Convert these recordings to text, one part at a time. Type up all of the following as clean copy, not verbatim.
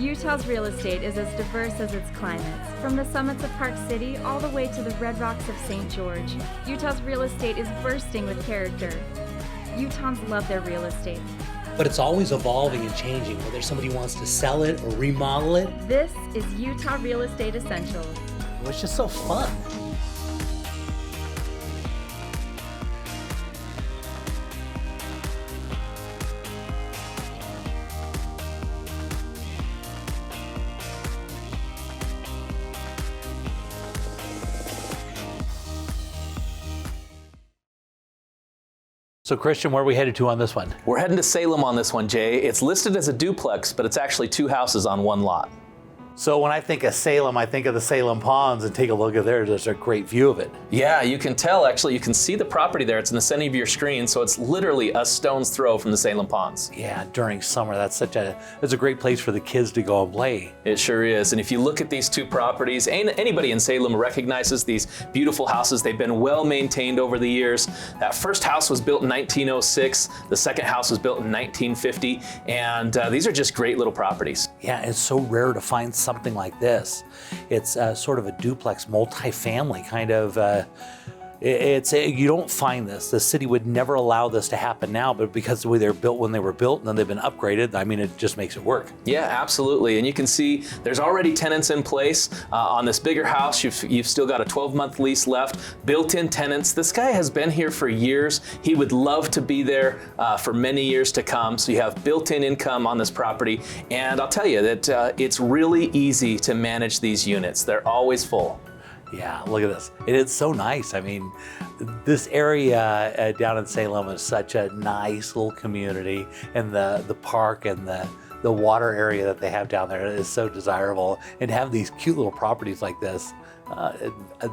Utah's real estate is as diverse as its climates. From the summits of Park City all the way to the red rocks of St. George, Utah's real estate is bursting with character. Utahns love their real estate. But it's always evolving and changing, whether somebody wants to sell it or remodel it. This is Utah Real Estate Essentials. It's just so fun. So Christian, where are we headed to on this one? We're heading to Salem on this one, Jay. It's listed as a duplex, but it's actually 2 houses on 1 lot. So when I think of Salem, I think of the Salem Ponds, and take a look at there. There's a great view of it. Yeah, you can tell, actually, you can see the property there. It's in the center of your screen, so it's literally a stone's throw from the Salem Ponds. Yeah, during summer, that's a great place for the kids to go and play. It sure is. And if you look at these 2 properties, anybody in Salem recognizes these beautiful houses. They've been well maintained over the years. That first house was built in 1906. The second house was built in 1950. And these are just great little properties. Yeah, it's so rare to find something like this. It's sort of a duplex, multi-family kind of. You don't find this. The city would never allow this to happen now, but because the way they're built when they were built and then they've been upgraded, I mean, it just makes it work. Yeah, absolutely. And you can see there's already tenants in place. On this bigger house, you've still got a 12-month lease left, built-in tenants. This guy has been here for years. He would love to be there for many years to come. So you have built-in income on this property. And I'll tell you that it's really easy to manage these units. They're always full. Yeah, look at this. It is so nice. I mean, this area down in Salem is such a nice little community, and the park and the water area that they have down there is so desirable. And to have these cute little properties like this,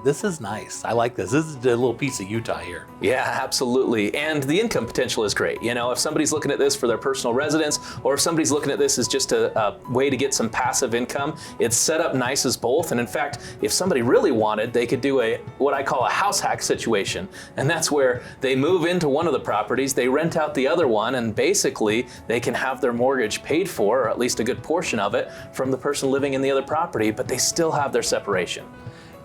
this is nice. I like this. This is a little piece of Utah here. Yeah, absolutely. And the income potential is great. You know, if somebody's looking at this for their personal residence, or if somebody's looking at this as just a way to get some passive income, it's set up nice as both. And in fact, if somebody really wanted, they could do what I call a house hack situation. And that's where they move into one of the properties, they rent out the other one, and basically they can have their mortgage paid for, or at least a good portion of it, from the person living in the other property, but they still have their separation.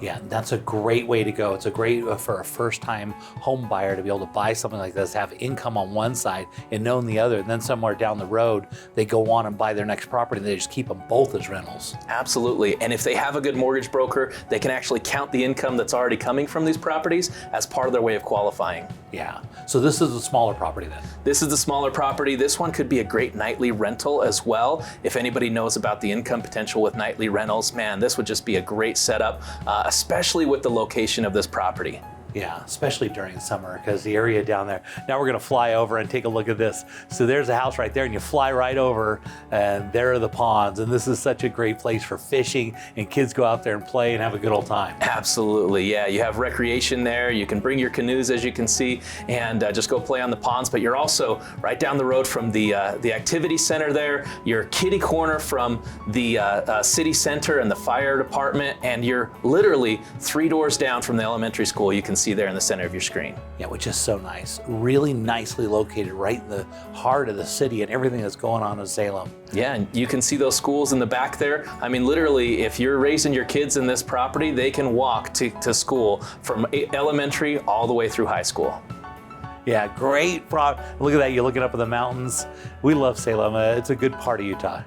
Yeah, that's a great way to go. It's a great for a first-time home buyer to be able to buy something like this, have income on one side and own the other, and then somewhere down the road, they go on and buy their next property, and they just keep them both as rentals. Absolutely, and if they have a good mortgage broker, they can actually count the income that's already coming from these properties as part of their way of qualifying. Yeah, so this is a smaller property then? This is the smaller property. This one could be a great nightly rental as well. If anybody knows about the income potential with nightly rentals, man, this would just be a great setup, especially with the location of this property. Yeah, especially during summer, because the area down there. Now we're gonna fly over and take a look at this. So there's a house right there, and you fly right over, and there are the ponds. And this is such a great place for fishing, and kids go out there and play and have a good old time. Absolutely, yeah. You have recreation there. You can bring your canoes, as you can see, and just go play on the ponds. But you're also right down the road from the activity center there. You're kitty corner from the city center and the fire department, and you're literally 3 doors down from the elementary school. You can see there in the center of your screen. Yeah, which is so nice. Really nicely located right in the heart of the city and everything that's going on in Salem. Yeah, and you can see those schools in the back there. I mean, literally, if you're raising your kids in this property, they can walk to school from elementary all the way through high school. Yeah, great. Look at that, you're looking up at the mountains. We love Salem. It's a good part of Utah.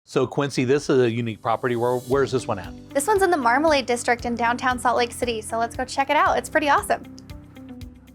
So Quincy, this is a unique property. Where's this one at? This one's in the Marmalade District in downtown Salt Lake City, so let's go check it out. It's pretty awesome.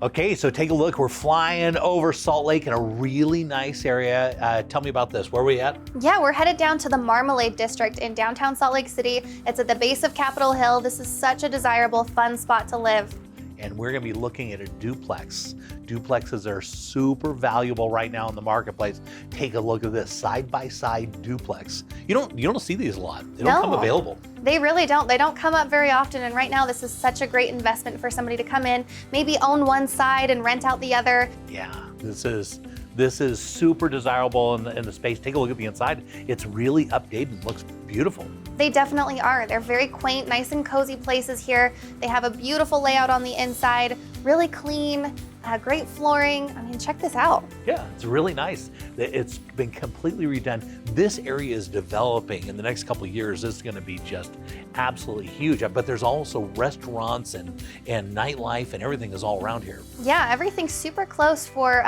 Okay, so take a look. We're flying over Salt Lake in a really nice area. Tell me about this. Where are we at? Yeah, we're headed down to the Marmalade District in downtown Salt Lake City. It's at the base of Capitol Hill. This is such a desirable, fun spot to live. And we're gonna be looking at a duplex. Duplexes are super valuable right now in the marketplace. Take a look at this side-by-side duplex. You don't see these a lot. They don't come available. They really don't. They don't come up very often. And right now, this is such a great investment for somebody to come in, maybe own one side and rent out the other. Yeah, this is super desirable in the space. Take a look at the inside. It's really updated and looks beautiful. They definitely are. They're very quaint, nice and cozy places here. They have a beautiful layout on the inside, really clean, great flooring. I mean, check this out. Yeah, it's really nice. It's been completely redone. This area is developing. In the next couple of years, this is going to be just absolutely huge. But there's also restaurants and nightlife and everything is all around here. Yeah, everything's super close for,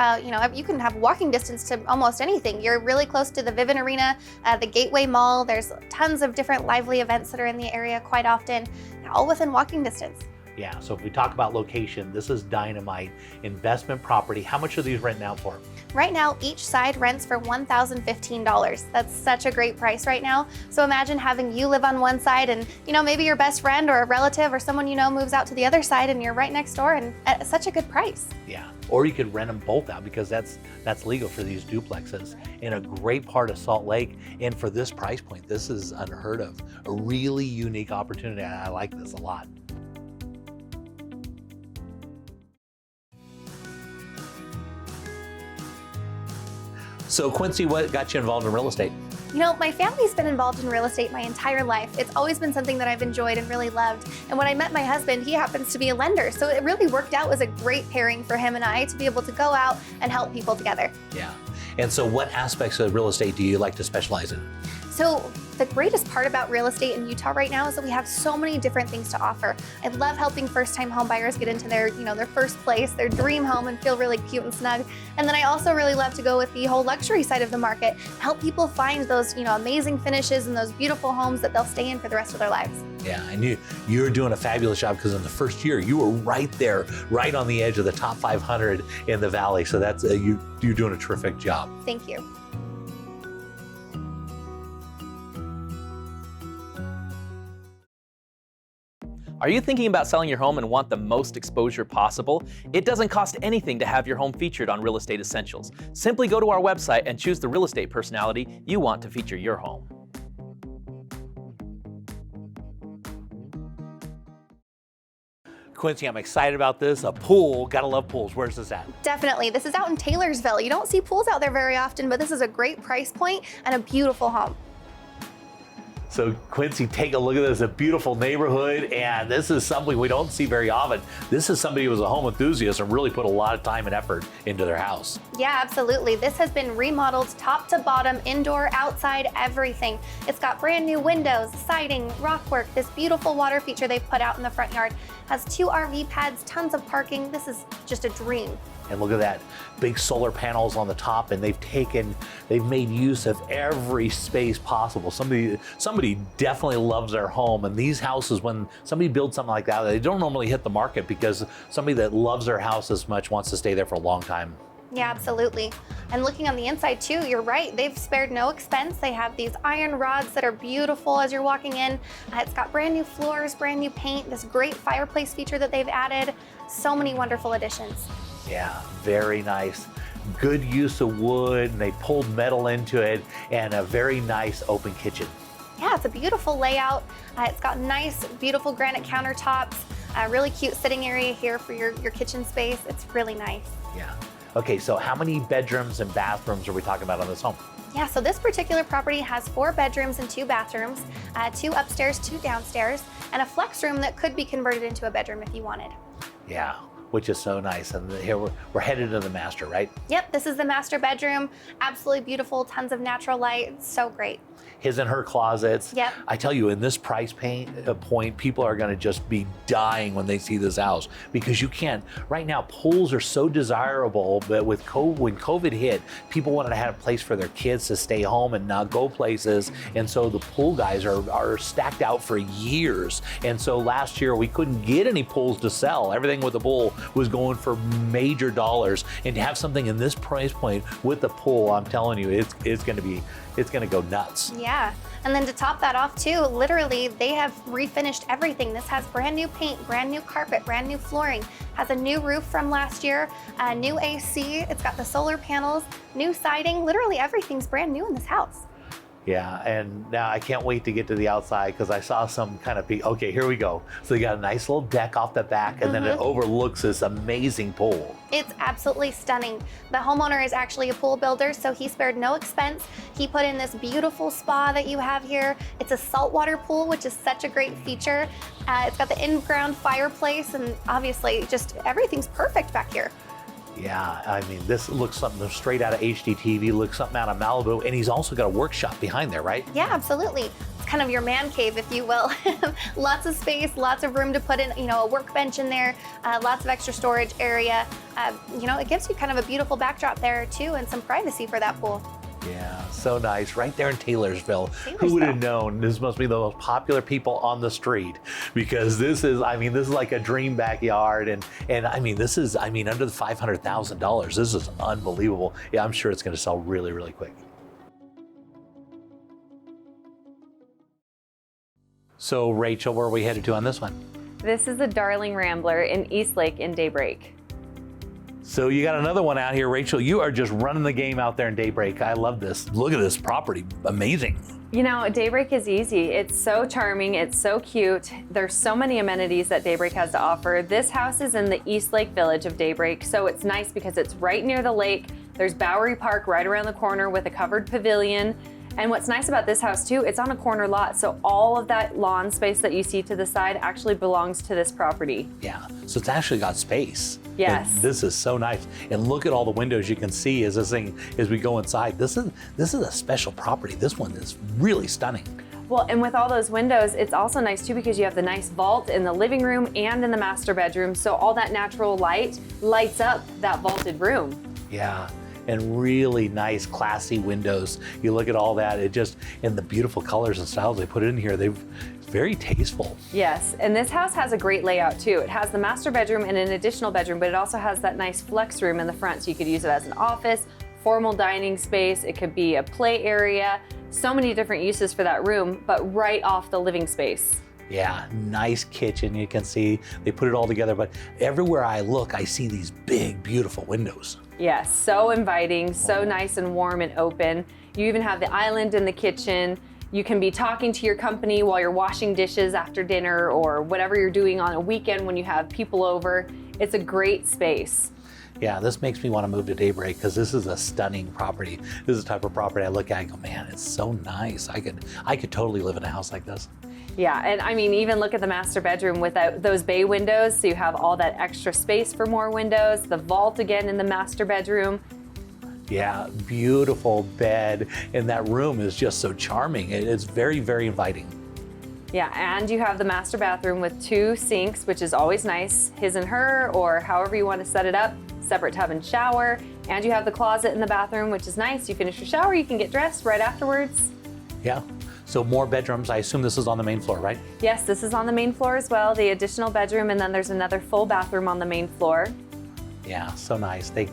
you can have walking distance to almost anything. You're really close to the Vivint Arena, the Gateway Mall. There's tons of different lively events that are in the area quite often, all within walking distance. Yeah, so if we talk about location, this is dynamite investment property. How much are these renting out for? Right now, each side rents for $1,015. That's such a great price right now. So imagine having you live on one side and, maybe your best friend or a relative or someone you know moves out to the other side and you're right next door and at such a good price. Yeah, or you could rent them both out because that's legal for these duplexes in a great part of Salt Lake. And for this price point, this is unheard of. A really unique opportunity. I like this a lot. So Quincy, what got you involved in real estate? My family's been involved in real estate my entire life. It's always been something that I've enjoyed and really loved. And when I met my husband, he happens to be a lender. So it really worked out as a great pairing for him and I to be able to go out and help people together. Yeah. And so what aspects of real estate do you like to specialize in? So the greatest part about real estate in Utah right now is that we have so many different things to offer. I love helping first-time home buyers get into their first place, their dream home, and feel really cute and snug. And then I also really love to go with the whole luxury side of the market, help people find those amazing finishes and those beautiful homes that they'll stay in for the rest of their lives. Yeah, and you're doing a fabulous job because in the first year you were right there, right on the edge of the top 500 in the valley. So that's you're doing a terrific job. Thank you. Are you thinking about selling your home and want the most exposure possible? It doesn't cost anything to have your home featured on Real Estate Essentials. Simply go to our website and choose the real estate personality you want to feature your home. Quincy, I'm excited about this. A pool, gotta love pools. Where's this at? Definitely. This is out in Taylorsville. You don't see pools out there very often, but this is a great price point and a beautiful home. So Quincy, take a look at this, a beautiful neighborhood, and this is something we don't see very often. This is somebody who was a home enthusiast and really put a lot of time and effort into their house. Yeah, absolutely. This has been remodeled top to bottom, indoor, outside, everything. It's got brand new windows, siding, rockwork, this beautiful water feature they've put out in the front yard. Has 2 RV pads, tons of parking. This is just a dream. And look at that, big solar panels on the top, and they've made use of every space possible. Somebody definitely loves their home, and these houses, when somebody builds something like that, they don't normally hit the market because somebody that loves their house as much wants to stay there for a long time. Yeah, absolutely. And looking on the inside too, you're right. They've spared no expense. They have these iron rods that are beautiful as you're walking in. It's got brand new floors, brand new paint, this great fireplace feature that they've added. So many wonderful additions. Yeah, very nice. Good use of wood, and they pulled metal into it, and a very nice open kitchen. Yeah, it's a beautiful layout. It's got nice, beautiful granite countertops, a really cute sitting area here for your kitchen space. It's really nice. Yeah. Okay, so how many bedrooms and bathrooms are we talking about on this home? Yeah, so this particular property has 4 bedrooms and 2 bathrooms, 2 upstairs, 2 downstairs, and a flex room that could be converted into a bedroom if you wanted. Yeah, which is so nice. And here we're headed to the master, right? Yep, this is the master bedroom. Absolutely beautiful, tons of natural light. It's so great. His and her closets. Yep. I tell you, in this price point, people are going to just be dying when they see this house because you can't. Right now, pools are so desirable, but when COVID hit, people wanted to have a place for their kids to stay home and not go places, and so the pool guys are stacked out for years. And so last year we couldn't get any pools to sell. Everything with the pool was going for major dollars, and to have something in this price point with the pool, I'm telling you, it's going to go nuts. Yeah, and then to top that off too, literally they have refinished everything. This has brand new paint, brand new carpet, brand new flooring, has a new roof from last year, a new AC, it's got the solar panels, new siding, literally everything's brand new in this house. Yeah, and now I can't wait to get to the outside because I saw some kind of okay, here we go. So they got a nice little deck off the back, and then it overlooks this amazing pool. It's absolutely stunning. The homeowner is actually a pool builder, so he spared no expense. He put in this beautiful spa that you have here. It's a saltwater pool, which is such a great feature. It's got the in-ground fireplace, and obviously just everything's perfect back here. Yeah, I mean, this looks something straight out of HGTV, looks something out of Malibu, and he's also got a workshop behind there, right? Yeah, absolutely. It's kind of your man cave, if you will. Lots of space, lots of room to put in, a workbench in there, lots of extra storage area. It gives you kind of a beautiful backdrop there too, and some privacy for that pool. Yeah, so nice. Right there in Taylorsville. Who would have known this must be the most popular people on the street? Because this is like a dream backyard. And this is, under the $500,000. This is unbelievable. Yeah, I'm sure it's going to sell really, really quick. So Rachel, where are we headed to on this one? This is the Darling Rambler in Eastlake in Daybreak. So you got another one out here, Rachel. You are just running the game out there in Daybreak. I love this. Look at this property. Amazing. Daybreak is easy. It's so charming. It's so cute. There's so many amenities that Daybreak has to offer. This house is in the Eastlake Village of Daybreak, so it's nice because it's right near the lake. There's Bowery Park right around the corner with a covered pavilion. And what's nice about this house too, it's on a corner lot, so all of that lawn space that you see to the side actually belongs to this property. Yeah, so it's actually got space. Yes. And this is so nice. And look at all the windows you can see as we go inside. This is a special property. This one is really stunning. Well, and with all those windows, it's also nice too because you have the nice vault in the living room and in the master bedroom, so all that natural light lights up that vaulted room. Yeah. And really nice, classy windows. You look at all that, and the beautiful colors and styles they put in here, it's very tasteful. Yes, and this house has a great layout too. It has the master bedroom and an additional bedroom, but it also has that nice flex room in the front, so you could use it as an office, formal dining space, it could be a play area, so many different uses for that room, but right off the living space. Yeah, nice kitchen. You can see they put it all together, but everywhere I look, I see these big, beautiful windows. Yes, so inviting, so nice and warm and open. You even have the island in the kitchen. You can be talking to your company while you're washing dishes after dinner or whatever you're doing on a weekend when you have people over. It's a great space. Yeah, this makes me want to move to Daybreak because this is a stunning property. This is the type of property I look at and go, man, it's so nice. I could totally live in a house like this. Yeah, and even look at the master bedroom without those bay windows, so you have all that extra space for more windows, the vault again in the master bedroom. Yeah, beautiful bed, and that room is just so charming. It's very, very inviting. Yeah, and you have the master bathroom with 2 sinks, which is always nice, his and her, or however you want to set it up, separate tub and shower, and you have the closet in the bathroom, which is nice. You finish your shower, you can get dressed right afterwards. Yeah. So more bedrooms. I assume this is on the main floor, right? Yes, this is on the main floor as well, the additional bedroom, and then there's another full bathroom on the main floor. Yeah, so nice. They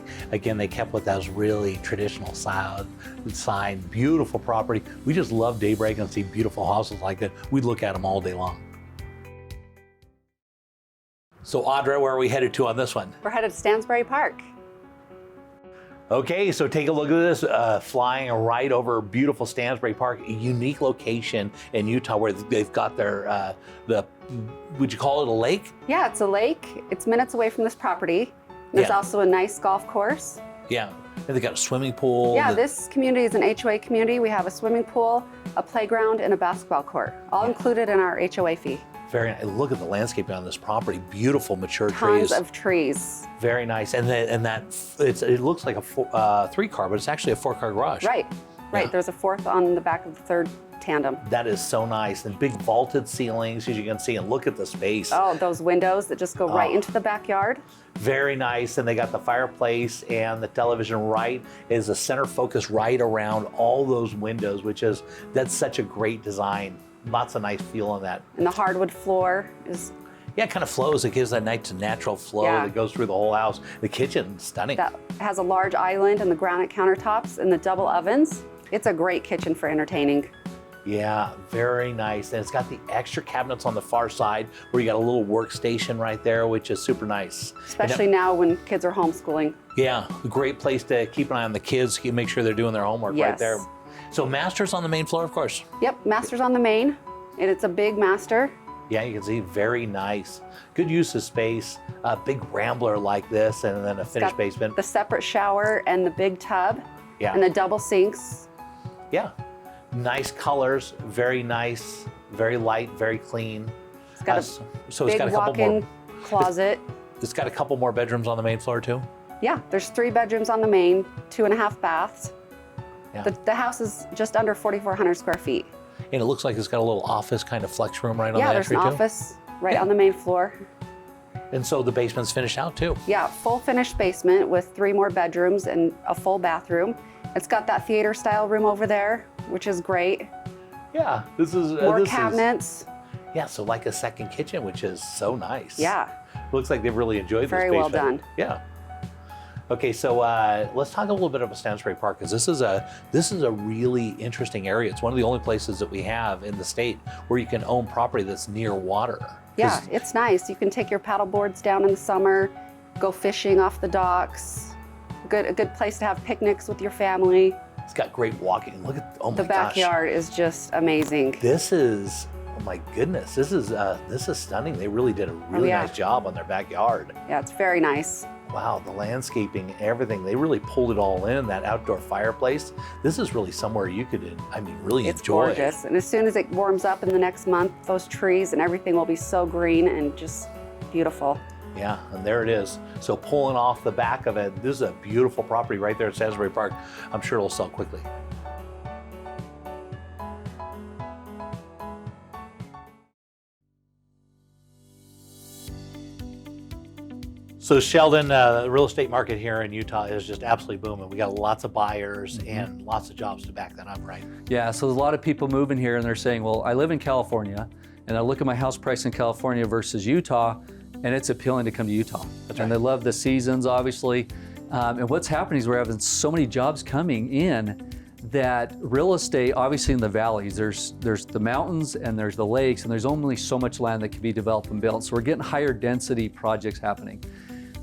kept with those really traditional sign, beautiful property. We just love Daybreak and see beautiful houses like that. We look at them all day long. So Audra, where are we headed to on this one? We're headed to Stansbury Park. Okay, so take a look at this, flying right over beautiful Stansbury Park, a unique location in Utah where they've got their, would you call it a lake? Yeah, it's a lake. It's minutes away from this property. There's also a nice golf course. Yeah, and they got a swimming pool. Yeah, this community is an HOA community. We have a swimming pool, a playground, and a basketball court, all included in our HOA fee. Look at the landscaping on this property. Beautiful mature trees. Tons of trees. Very nice, and it looks like a 3-car, but it's actually a 4-car garage. Right. Yeah. There's a 4th on the back of the 3rd tandem. That is so nice, and big vaulted ceilings, as you can see, and look at the space. Oh, those windows that just go right into the backyard. Very nice, and they got the fireplace and the television right is a center focus right around all those windows, that's such a great design. Lots of nice feel on that. And the hardwood floor is... Yeah, it kind of flows. It gives that nice natural flow that goes through the whole house. The kitchen, stunning. That has a large island and the granite countertops and the double ovens. It's a great kitchen for entertaining. Yeah, very nice. And it's got the extra cabinets on the far side where you got a little workstation right there, which is super nice. Especially now when kids are homeschooling. Yeah, a great place to keep an eye on the kids, make sure they're doing their homework right there. So master's on the main floor, of course. Yep, master's on the main, and it's a big master. Yeah, you can see, very nice. Good use of space, a big rambler like this, and then a finished basement. The separate shower and the big tub, and the double sinks. Yeah, nice colors, very nice, very light, very clean. It's got a big walk-in closet. It's got a couple more bedrooms on the main floor too? Yeah, there's 3 bedrooms on the main, 2.5 baths. Yeah. The house is just under 4,400 square feet. And it looks like it's got a little office kind of flex room right on Yeah, the there's entry an too. office right on the main floor. And so the basement's finished out too. Yeah, full finished basement with 3 more bedrooms and a full bathroom. It's got that theater style room over there, which is great. Yeah, this is More cabinets. Yeah, so like a second kitchen, which is so nice. Yeah, Looks like they've really enjoyed Very this well basement. done. Yeah. Okay, so let's talk a little bit about Stansbury Park, because this is a really interesting area. It's one of the only places that we have in the state where you can own property that's near water. yeah, it's nice. You can take your paddle boards down in the summer, go fishing off the docks. A good place to have picnics with your family. It's got great walking. Look at, oh my The gosh. backyard is just amazing. This is, oh my goodness, this is stunning. They really did a really yeah. nice job on their backyard. Yeah, it's very nice. Wow, the landscaping, everything, they really pulled it all in, that outdoor fireplace. This is really somewhere you could, really It's enjoy. gorgeous. And as soon as it warms up in the next month, those trees and everything will be so green and just beautiful. Yeah, and there it is. So pulling off the back of it, this is a beautiful property right there at Stansbury Park. I'm sure it'll sell quickly. So Sheldon, the real estate market here in Utah is just absolutely booming. We got lots of buyers and lots of jobs to back that up, right? Yeah, so there's a lot of people moving here and they're saying, well, I live in California and I look at my house price in California versus Utah and it's appealing to come to Utah. That's And right. they love the seasons, obviously. And what's happening is we're having so many jobs coming in that real estate, obviously in the valleys, there's the mountains and there's the lakes and there's only so much land that can be developed and built. So we're getting higher density projects happening.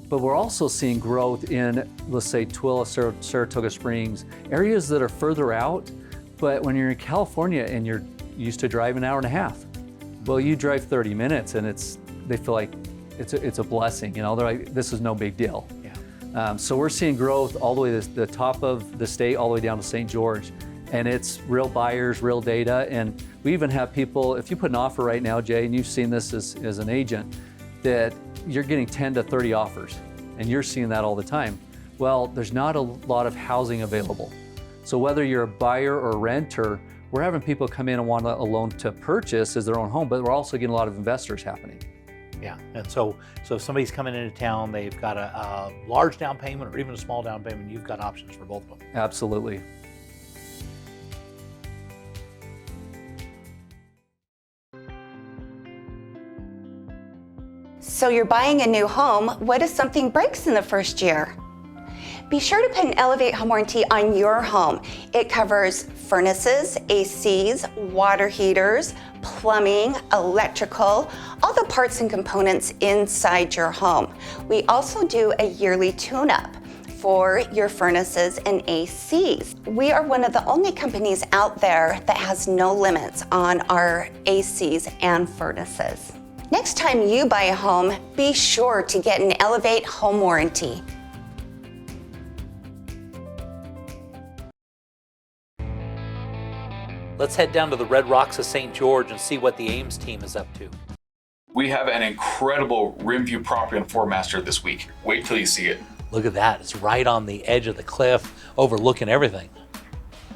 But we're also seeing growth in, let's say, Tooele, Saratoga Springs, areas that are further out. But when you're in California and you're used to driving an hour and a half, well, you drive 30 minutes and they feel like it's a blessing. You know, they're like, this is no big deal. Yeah. So we're seeing growth all the way to the top of the state, all the way down to St. George. And it's real buyers, real data. And we even have people, if you put an offer right now, Jay, and you've seen this as an agent, that you're getting 10 to 30 offers, and you're seeing that all the time. Well, there's not a lot of housing available. So whether you're a buyer or a renter, we're having people come in and want a loan to purchase as their own home, but we're also getting a lot of investors happening. Yeah, and so if somebody's coming into town, they've got a large down payment or even a small down payment, you've got options for both of them. Absolutely. So you're buying a new home. What if something breaks in the first year? Be sure to put an Elevate home warranty on your home. It covers furnaces, ACs, water heaters, plumbing, electrical, all the parts and components inside your home. We also do a yearly tune-up for your furnaces and ACs. We are one of the only companies out there that has no limits on our ACs and furnaces. Next time you buy a home, be sure to get an Elevate home warranty. Let's head down to the Red Rocks of St. George and see what the Ames team is up to. We have an incredible Rimview property on Fort Master this week. Wait till you see it. Look at that, it's right on the edge of the cliff, overlooking everything.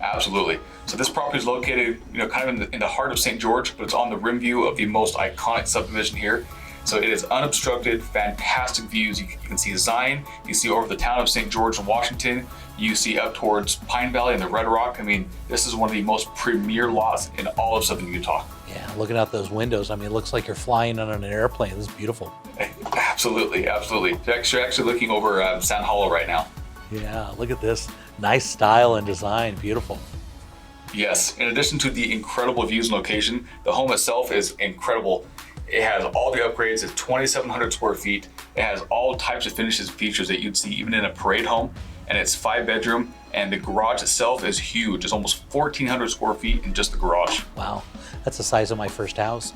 Absolutely. So this property is located, kind of in the heart of St. George, but it's on the rim view of the most iconic subdivision here. So it is unobstructed, fantastic views. You can see Zion, you see over the town of St. George in Washington, you see up towards Pine Valley and the Red Rock. I mean, this is one of the most premier lots in all of southern Utah. Yeah, looking out those windows, it looks like you're flying on an airplane. This is beautiful. Absolutely, absolutely. You're actually looking over Sand Hollow right now. Yeah, look at this. Nice style and design, beautiful. Yes, in addition to the incredible views and location, the home itself is incredible. It has all the upgrades, it's 2,700 square feet. It has all types of finishes and features that you'd see even in a parade home. And it's 5-bedroom, and the garage itself is huge. It's almost 1,400 square feet in just the garage. Wow, that's the size of my first house.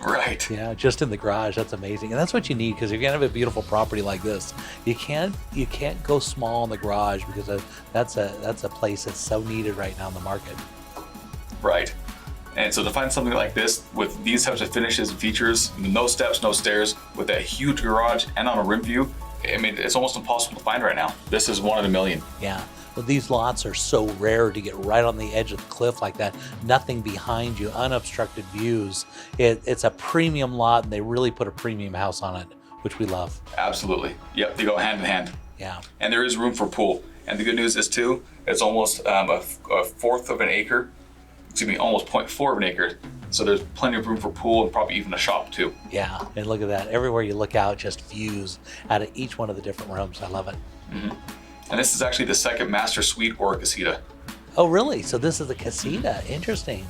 Right. Yeah, just in the garage, that's amazing. And that's what you need, because if you're gonna have a beautiful property like this, you can't go small in the garage, because that's a place that's so needed right now in the market. Right. And so to find something like this with ththese types of finishes and features, no steps, no stairs, with that huge garage and on a rim view, I mean, it's almost impossible to find right now. This is one in a million. Yeah. Well, these lots are so rare to get right on the edge of the cliff like that. Nothing behind you, unobstructed views. It's a premium lot, and they really put a premium house on it, which we love. Absolutely. Yep, they go hand in hand. Yeah. And there is room for pool. And the good news is too, it's almost a fourth of an acre. Excuse me, almost 0.4 of an acre. So there's plenty of room for pool and probably even a shop too. Yeah, and look at that. Everywhere you look out, just views out of each one of the different rooms. I love it. Mm-hmm. And this is actually the second master suite or casita. Oh, really? So this is the casita. Interesting.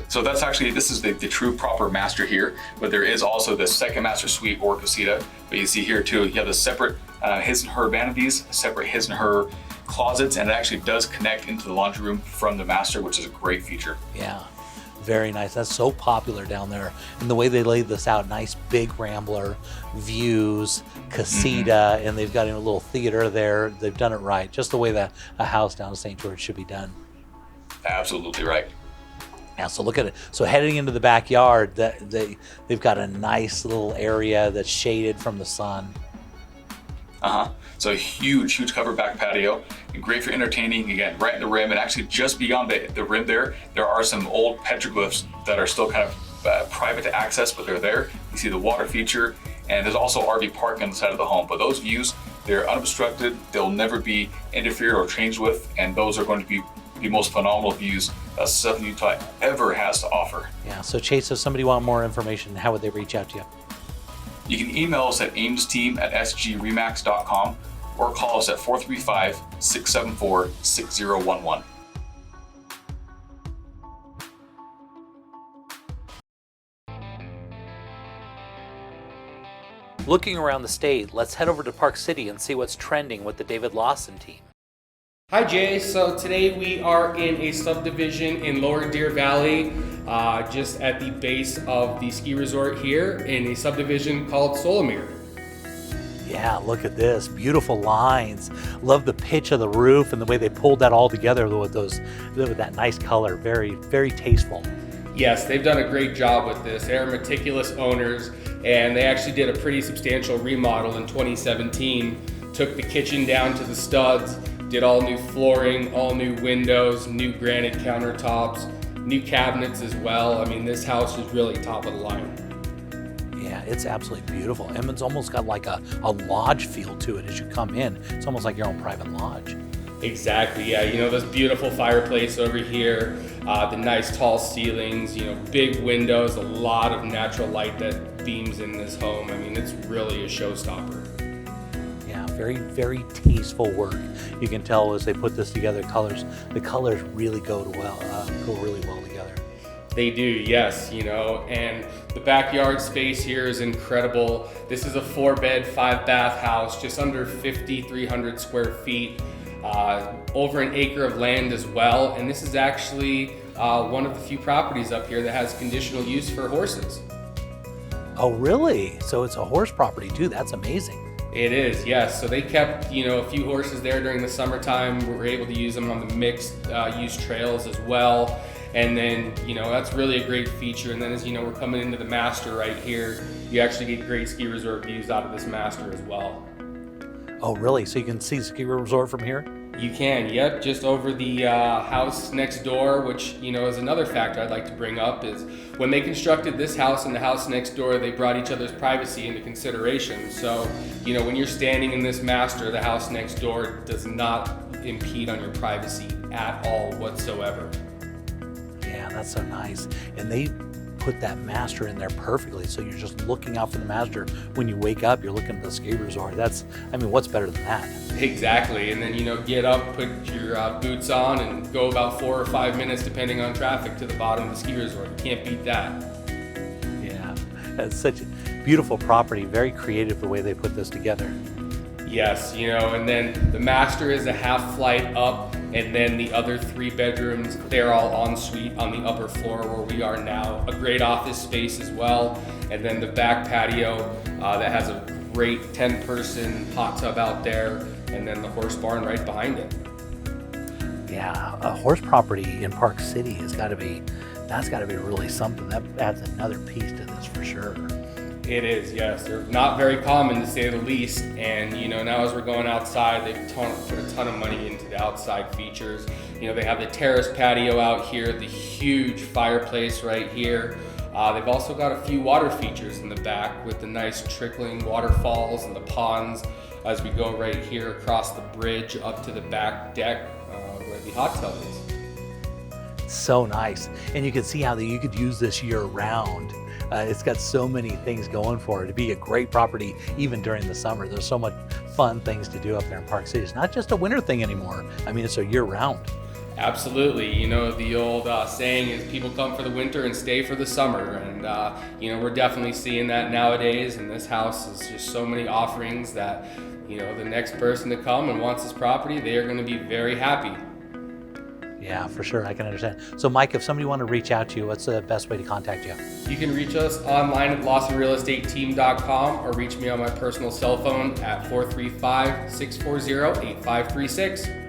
So that's actually, this is the true proper master here, but there is also the second master suite or casita. But you see here too, you have the separate his and her vanities, separate his and her closets, and it actually does connect into the laundry room from the master, which is a great feature. Yeah, very nice. That's so popular down there. And the way they laid this out, nice big rambler views, casita, and they've got a little theater there. They've done it right, just the way that a house down in St. George should be done. Absolutely right. Yeah, so look at it. So heading into the backyard, they've got a nice little area that's shaded from the sun. So a huge covered back patio, and great for entertaining, again, right in the rim. And actually just beyond the rim there are some old petroglyphs that are still kind of private to access, but they're there. You see the water feature, and there's also RV parking on the side of the home. But those views, they're unobstructed. They'll never be interfered or changed with, and those are going to be the most phenomenal views Southern Utah ever has to offer. Yeah, so Chase, if somebody want more information, how would they reach out to you? You can email us at aimsteam@sgremax.com or call us at 435-674-6011. Looking around the state, let's head over to Park City and see what's trending with the David Lawson team. Hi Jay, so today we are in a subdivision in Lower Deer Valley, just at the base of the ski resort here in a subdivision called Solomir. Yeah, look at this, beautiful lines. Love the pitch of the roof and the way they pulled that all together with that nice color, very, very tasteful. Yes, they've done a great job with this. They're meticulous owners, and they actually did a pretty substantial remodel in 2017. Took the kitchen down to the studs, did all new flooring, all new windows, new granite countertops, new cabinets as well. I mean, this house is really top of the line. Yeah, it's absolutely beautiful. And it's almost got like a lodge feel to it as you come in. It's almost like your own private lodge. Exactly, yeah. You know, this beautiful fireplace over here, the nice tall ceilings, you know, big windows, a lot of natural light that beams in this home. I mean, it's really a showstopper. Yeah, very, very tasteful work. You can tell as they put this together, the colors really go really well together. They do, yes, you know, and the backyard space here is incredible. This is a 4-bed, 5-bath house, just under 5,300 square feet, over an acre of land as well. And this is actually one of the few properties up here that has conditional use for horses. Oh, really? So it's a horse property too. That's amazing. It is, yes. So they kept, you know, a few horses there during the summertime. We were able to use them on the mixed use trails as well. And then, you know, that's really a great feature. And then as you know, we're coming into the master right here. You actually get great ski resort views out of this master as well. Oh, really? So you can see ski resort from here? You can, yep. Just over the house next door, which, you know, is another factor I'd like to bring up, is when they constructed this house and the house next door, they brought each other's privacy into consideration. So, you know, when you're standing in this master, the house next door does not impede on your privacy at all whatsoever. Yeah, that's so nice. And they put that master in there perfectly. So you're just looking out for the master. When you wake up, you're looking at the ski resort. I mean, what's better than that? Exactly. And then, you know, get up, put your boots on, and go about 4 or 5 minutes, depending on traffic, to the bottom of the ski resort. You can't beat that. Yeah, that's such a beautiful property. Very creative the way they put this together. Yes, you know, and then the master is a half flight up, and then the other 3 bedrooms, they're all en suite on the upper floor where we are now. A great office space as well. And then the back patio that has a great 10-person hot tub out there, and then the horse barn right behind it. Yeah, a horse property in Park City that's got to be really something. That adds another piece to this for sure. It is, yes. They're not very common to say the least. And you know, now as we're going outside, they've put a ton of money into the outside features. You know, they have the terrace patio out here, the huge fireplace right here. They've also got a few water features in the back with the nice trickling waterfalls and the ponds as we go right here across the bridge up to the back deck where the hot tub is. So nice. And you can see how you could use this year round. It's got so many things going for it. It'd be a great property even during the summer. There's so much fun things to do up there in Park City. It's not just a winter thing anymore. I mean, it's a year round. Absolutely. You know, the old saying is people come for the winter and stay for the summer. And, you know, we're definitely seeing that nowadays. And this house is just so many offerings that, you know, the next person to come and wants this property, they are going to be very happy. Yeah, for sure. I can understand. So, Mike, if somebody wanted to reach out to you, what's the best way to contact you? You can reach us online at lawsonrealestateteam.com or reach me on my personal cell phone at 435-640-8536.